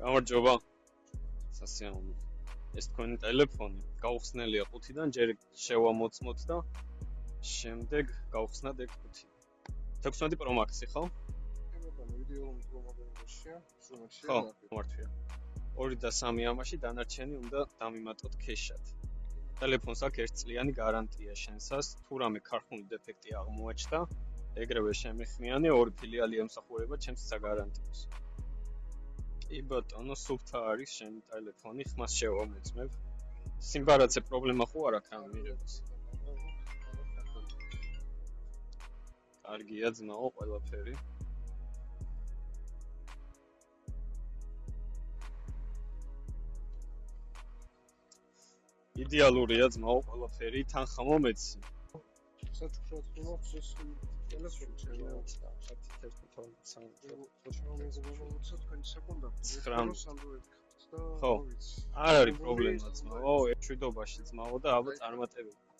გამარჯობა. სასიამოვნო. ეს თქვენი ტელეფონი გაუხსნელია 5-დან, ჯერ შევამოწმოთ და შემდეგ გავხსნათ ეგ 5. 16 Pro Max-ი ხო? ვიდეო მოდელშია, სუმაშია. ხო, მართვია. 2 და 3 ამაში დანარჩენი უნდა დამიმატოთ ქეშად. ტელეფონს აქვს 1 წლიანი გარანტია შენსას, თუ რამე ქარხნული დეფექტი აღმოაჩნდა, ეგრევე შემიხმიანე 2 ფილიალი ემსახურება ჩემს საგარანტიოს. კი ბატონო, სუფთა არის შენი ტელეფონი, ხმას შევამოწმებ. სიმბარაცე პრობლემა ხო არ აქვს ამ მიღებას? კარგია ძმაო, ყველაფერი. იდეალურია ძმაო, ყველაფერი, თანხა მომეცი. საჩუქრად ხმობს ეს ტელეფონი შეიძლება ხო, არ არის პრობლემა ძმაო, მშვიდობაში ძმაო და აბა წარმატებები.